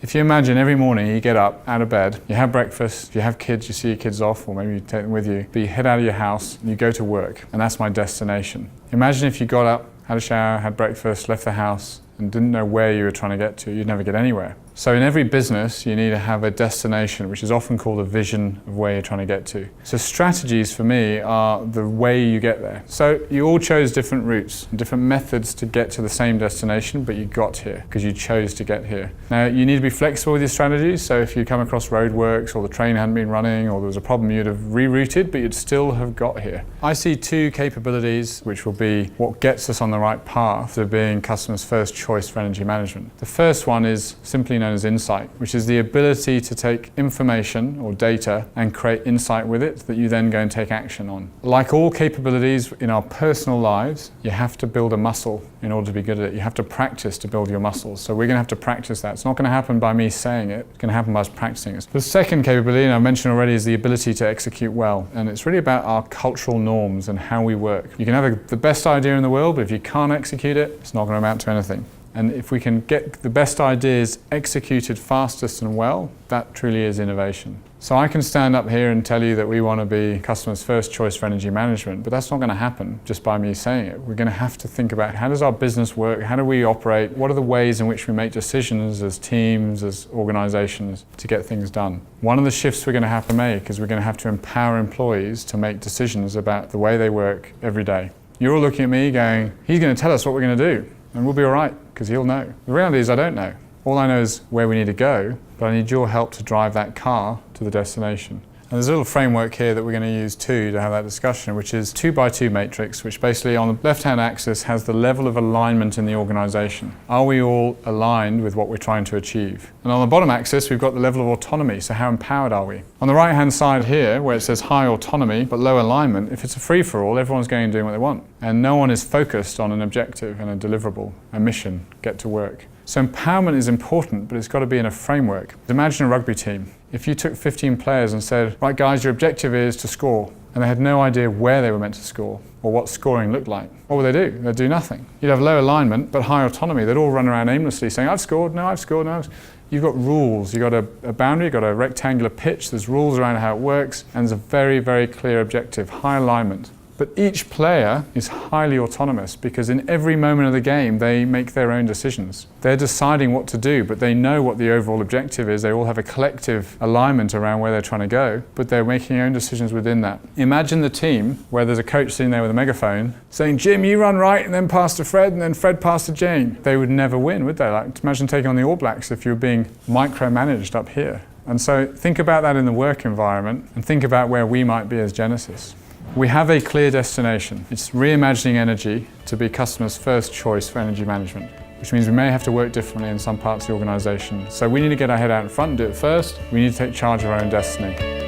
If you imagine every morning you get up out of bed, you have breakfast, if you have kids, you see your kids off, or maybe you take them with you, but you head out of your house and you go to work, and that's my destination. Imagine if you got up, had a shower, had breakfast, left the house, and didn't know where you were trying to get to, you'd never get anywhere. So in every business, you need to have a destination, which is often called a vision of where you're trying to get to. So strategies for me are the way you get there. So you all chose different routes, different methods to get to the same destination, but you got here because you chose to get here. Now you need to be flexible with your strategies. So if you come across roadworks or the train hadn't been running or there was a problem, you'd have rerouted, but you'd still have got here. I see two capabilities, which will be what gets us on the right path to being customers' first choice for energy management. The first one is simply known as insight, which is the ability to take information or data and create insight with it that you then go and take action on. Like all capabilities in our personal lives, you have to build a muscle in order to be good at it. You have to practice to build your muscles. So we're going to have to practice that. It's not going to happen by me saying it. It's going to happen by us practicing it. The second capability, and I mentioned already, is the ability to execute well. And it's really about our cultural norms and how we work. You can have the best idea in the world, but if you can't execute it, it's not going to amount to anything. And if we can get the best ideas executed fastest and well, that truly is innovation. So I can stand up here and tell you that we want to be customers' first choice for energy management, but that's not going to happen just by me saying it. We're going to have to think about how does our business work, how do we operate, what are the ways in which we make decisions as teams, as organizations to get things done. One of the shifts we're going to have to make is we're going to have to empower employees to make decisions about the way they work every day. You're all looking at me going, he's going to tell us what we're going to do. And we'll be all right, because he'll know. The reality is I don't know. All I know is where we need to go, but I need your help to drive that car to the destination. And there's a little framework here that we're going to use too to have that discussion, which is 2x2 matrix, which basically on the left-hand axis has the level of alignment in the organization. Are we all aligned with what we're trying to achieve? And on the bottom axis, we've got the level of autonomy, so how empowered are we? On the right-hand side here, where it says high autonomy but low alignment, if it's a free-for-all, everyone's going and doing what they want. And no one is focused on an objective and a deliverable, a mission, get to work. So empowerment is important, but it's got to be in a framework. Imagine a rugby team. If you took 15 players and said, right guys, your objective is to score, and they had no idea where they were meant to score or what scoring looked like, what would they do? They'd do nothing. You'd have low alignment, but high autonomy. They'd all run around aimlessly saying, I've scored, no, I've scored, no. You've got rules, you've got a boundary, you've got a rectangular pitch, there's rules around how it works, and there's a very, very clear objective, high alignment. But each player is highly autonomous because in every moment of the game they make their own decisions. They're deciding what to do, but they know what the overall objective is. They all have a collective alignment around where they're trying to go, but they're making their own decisions within that. Imagine the team where there's a coach sitting there with a megaphone saying, Jim, you run right, and then pass to Fred, and then Fred pass to Jane. They would never win, would they? Like, imagine taking on the All Blacks if you were being micromanaged up here. And so think about that in the work environment and think about where we might be as Genesis. We have a clear destination. It's reimagining energy to be customers' first choice for energy management, which means we may have to work differently in some parts of the organisation. So we need to get our head out in front and do it first. We need to take charge of our own destiny.